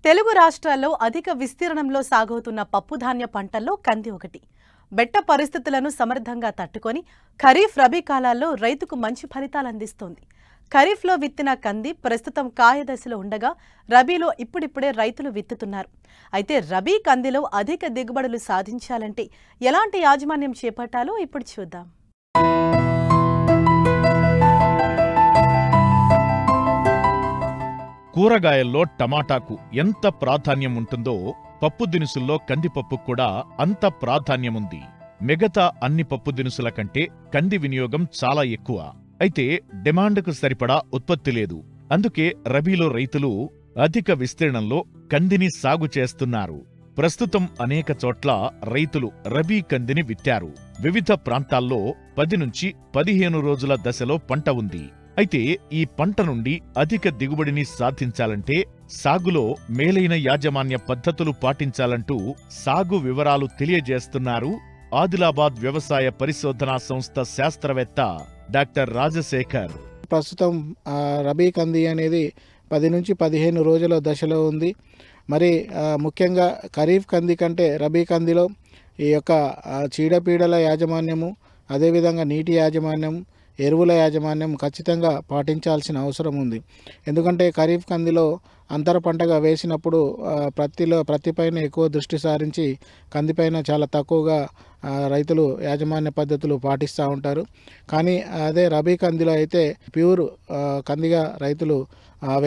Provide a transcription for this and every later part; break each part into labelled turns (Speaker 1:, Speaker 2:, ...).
Speaker 1: తెలుగు రాష్ట్రాల్లో అధిక విస్తీర్ణంలో సాగుతున్న పప్పుధాన్య పంటల్లో కంది ఒకటి. బెట్ట పరిస్థితులను సమర్థంగా తట్టుకొని ఖరీఫ్ రబీ కాలాల్లో రైతుకు మంచి ఫలితాలు అందిస్తోంది. ఖరీఫ్లో విత్తిన కంది ప్రస్తుతం కాయ దశలో ఉండగా రబీలో ఇప్పుడిప్పుడే రైతులు విత్తుతున్నారు. అయితే రబీ కందిలో అధిక దిగుబడులు సాధించాలంటే ఎలాంటి యాజమాన్యం చేపట్టాలో ఇప్పుడు చూద్దాం.
Speaker 2: కూరగాయల్లో టమాటాకు ఎంత ప్రాధాన్యం ఉంటుందో పప్పు దినుసుల్లో కందిపప్పుకు కూడా అంత ప్రాధాన్యముంది. మిగతా అన్ని పప్పు దినుసుల కంటే కంది వినియోగం చాలా ఎక్కువ. అయితే డిమాండ్కు సరిపడా ఉత్పత్తి లేదు. అందుకే రబీలో రైతులు అధిక విస్తీర్ణంలో కందిని సాగు చేస్తున్నారు. ప్రస్తుతం అనేక చోట్ల రైతులు రబీ కందిని విత్తారు. వివిధ ప్రాంతాల్లో 10 నుంచి 15 రోజుల దశలో పంట ఉంది. అయితే ఈ పంట నుండి అధిక దిగుబడిని సాధించాలంటే సాగులో మేలైన యాజమాన్య పద్ధతులు పాటించాలంటూ సాగు వివరాలు తెలియజేస్తున్నారు ఆదిలాబాద్ వ్యవసాయ పరిశోధనా సంస్థ శాస్త్రవేత్త డాక్టర్ రాజశేఖర్.
Speaker 3: ప్రస్తుతం రబీ కంది అనేది 10 నుంచి 15 రోజుల దశలో ఉంది. మరి ముఖ్యంగా ఖరీఫ్ కంది కంటే రబీ కందిలో ఈ యొక్క చీడపీడల యాజమాన్యము, అదేవిధంగా నీటి యాజమాన్యం, ఎరువుల యాజమాన్యం ఖచ్చితంగా పాటించాల్సిన అవసరం ఉంది. ఎందుకంటే ఖరీఫ్ కందిలో అంతర పంటగా వేసినప్పుడు ప్రతిపైన ఎక్కువ దృష్టి సారించి కందిపైన చాలా తక్కువగా రైతులు యాజమాన్య పద్ధతులు పాటిస్తూ ఉంటారు. కానీ అదే రబీ కందిలో అయితే ప్యూర్ కందిగా రైతులు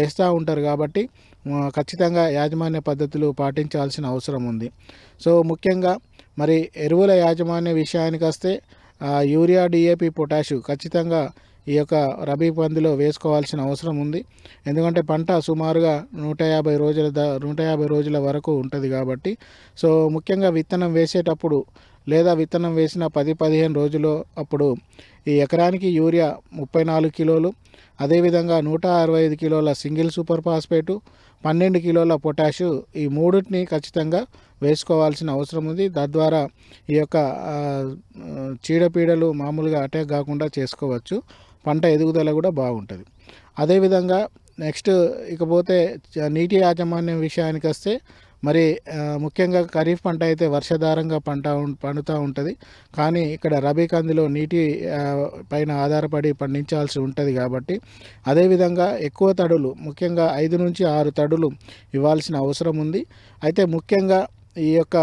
Speaker 3: వేస్తూ ఉంటారు. కాబట్టి ఖచ్చితంగా యాజమాన్య పద్ధతులు పాటించాల్సిన అవసరం ఉంది. సో ముఖ్యంగా మరి ఎరువుల యాజమాన్య విషయానికి వస్తే యూరియా, డిఏపి, పొటాషు ఖచ్చితంగా ఈ యొక్క రబీ కందిలో వేసుకోవాల్సిన అవసరం ఉంది. ఎందుకంటే పంట సుమారుగా 150 రోజుల వరకు ఉంటుంది కాబట్టి. సో ముఖ్యంగా విత్తనం వేసేటప్పుడు లేదా విత్తనం వేసిన 10-15 రోజులు అప్పుడు ఈ ఎకరానికి యూరియా 34 కిలోలు, అదేవిధంగా 165 కిలోల సింగిల్ సూపర్ ఫాస్ఫేటు, 12 కిలోల పొటాషు, ఈ మూడింటిని ఖచ్చితంగా వేసుకోవాల్సిన అవసరం ఉంది. తద్వారా ఈ యొక్క చీడపీడలు మామూలుగా అటాక్ కాకుండా చేసుకోవచ్చు. పంట ఎదుగుదల కూడా బాగుంటుంది. అదేవిధంగా నెక్స్ట్ ఇకపోతే నీటి యాజమాన్యం విషయానికి వస్తే మరి ముఖ్యంగా ఖరీఫ్ పంట అయితే వర్షాధారంగా పండుతూ ఉంటుంది. కానీ ఇక్కడ రబీ కందిలో నీటి పైన ఆధారపడి పండించాల్సి ఉంటుంది కాబట్టి అదేవిధంగా ఎక్కువ తడులు, ముఖ్యంగా 5 నుంచి 6 తడులు ఇవ్వాల్సిన అవసరం ఉంది. అయితే ముఖ్యంగా ఈ యొక్క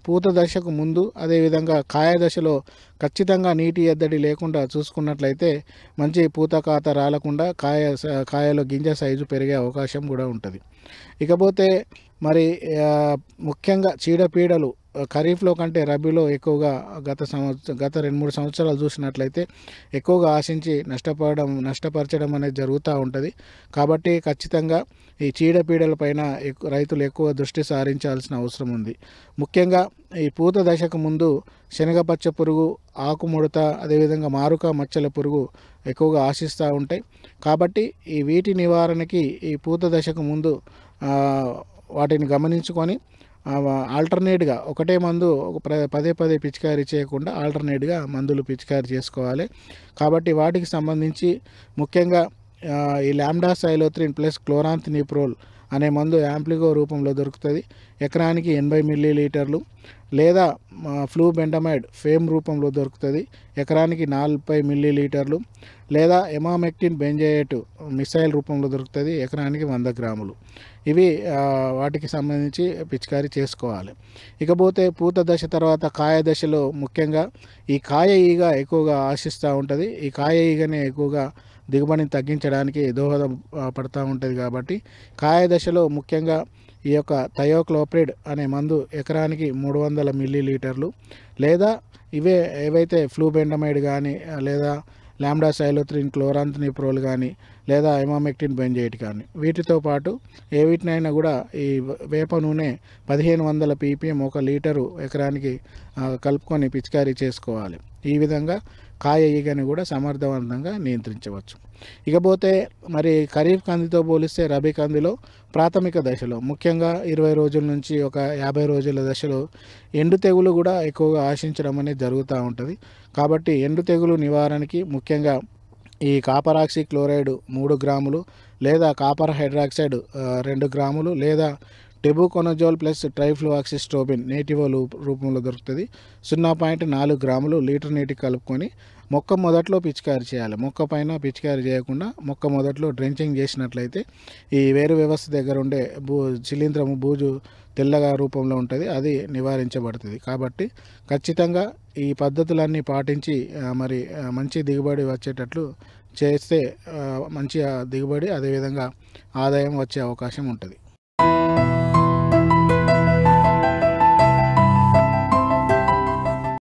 Speaker 3: పూత దశకు ముందు, అదేవిధంగా కాయ దశలో ఖచ్చితంగా నీటి ఎద్దడి లేకుండా చూసుకున్నట్లయితే మంచి పూత కాత రాలకుండా కాయలో గింజ సైజు పెరిగే అవకాశం కూడా ఉంటుంది. ఇకపోతే మరి ముఖ్యంగా చీడపీడలు ఖరీఫ్లో కంటే రబీలో ఎక్కువగా గత 2-3 సంవత్సరాలు చూసినట్లయితే ఎక్కువగా ఆశించి నష్టపరచడం అనేది జరుగుతూ ఉంటుంది. కాబట్టి ఖచ్చితంగా ఈ చీడపీడల పైన రైతులు ఎక్కువ దృష్టి సారించాల్సిన అవసరం ఉంది. ముఖ్యంగా ఈ పూత దశకు ముందు శనగపచ్చ పురుగు, ఆకుముడత, అదేవిధంగా మారుక మచ్చల పురుగు ఎక్కువగా ఆశిస్తూ ఉంటాయి. కాబట్టి ఈ వీటి నివారణకి ఈ పూత దశకు ముందు వాటిని గమనించుకొని ఆల్టర్నేట్గా ఒకటే మందు పదే పిచికారీ చేయకుండా ఆల్టర్నేట్గా మందులు పిచికారీ చేసుకోవాలి. కాబట్టి వాటికి సంబంధించి ముఖ్యంగా ఈ లాంబ్డా సైలోత్రిన్ ప్లస్ క్లోరాంథినిప్రోల్ అనే మందు యాంప్లిగో రూపంలో దొరుకుతుంది. ఎకరానికి 80 మిల్లీలీటర్లు. లేదా ఫ్లూబెండమైడ్ ఫేమ్ రూపంలో దొరుకుతుంది. ఎకరానికి 40 మిల్లీలీటర్లు. లేదా ఎమామెక్టిన్ బెంజోయేట్ మిసైల్ రూపంలో దొరుకుతుంది. ఎకరానికి 100 గ్రాములు. ఇవి వాటికి సంబంధించి పిచికారీ చేసుకోవాలి. ఇకపోతే పూత దశ తర్వాత కాయ దశలో ముఖ్యంగా ఈ కాయ ఈగ ఎక్కువగా ఆశిస్తూ ఉంటుంది. ఈ కాయ ఈగనే ఎక్కువగా దిగుబడిని తగ్గించడానికి దోహదం పడుతూ ఉంటుంది. కాబట్టి కాయ దశలో ముఖ్యంగా ఈ యొక్క థయోక్లోప్రిడ్ అనే మందు ఎకరానికి 300 మిల్లీలీటర్లు. లేదా ఏవైతే ఫ్లూబెండమైడ్ కానీ, లేదా లాంబ్డా సైలోత్రిన్ క్లోరాంథినిప్రోల్ కానీ, లేదా ఎమామెక్టిన్ బెంజోయేట్ కానీ, వీటితో పాటు వీటినైనా కూడా ఈ వేప నూనె 1500 ppm 1 లీటరు ఎకరానికి కలుపుకొని పిచికారీ చేసుకోవాలి. ఈ విధంగా కాయ ఈగని కూడా సమర్థవంతంగా నియంత్రించవచ్చు. ఇకపోతే మరి ఖరీఫ్ కందితో పోలిస్తే రబీ కందిలో ప్రాథమిక దశలో ముఖ్యంగా 20 రోజుల నుంచి 50 రోజుల దశలో ఎండు తెగులు కూడా ఎక్కువగా ఆశించడం అనేది జరుగుతూ ఉంటుంది. కాబట్టి ఎండు తెగులు నివారణకి ముఖ్యంగా ఈ కాపరాక్సీ క్లోరైడ్ 3 గ్రాములు, లేదా కాపర్ హైడ్రాక్సైడ్ 2 గ్రాములు లేదా టెబుకొనజోల్ ప్లస్ ట్రైఫ్లోఆక్సిస్ట్రోబిన్ నేటివో రూపంలో దొరుకుతుంది. 0.4 గ్రాములు లీటర్ నీటికి కలుపుకొని మొక్క మొదట్లో పిచికారి చేయాలి. మొక్క పైన పిచికారి చేయకుండా మొక్క మొదట్లో డ్రెంచింగ్ చేసినట్లయితే ఈ వేరు వ్యవస్థ దగ్గర ఉండే శిలీంధ్రము బూజు తెల్లగా రూపంలో ఉంటుంది, అది నివారించబడుతుంది. కాబట్టి ఖచ్చితంగా ఈ పద్ధతులన్నీ పాటించి మరి మంచి దిగుబడి వచ్చేటట్లు చేస్తే మంచి దిగుబడి అదేవిధంగా ఆదాయం వచ్చే అవకాశం ఉంటుంది.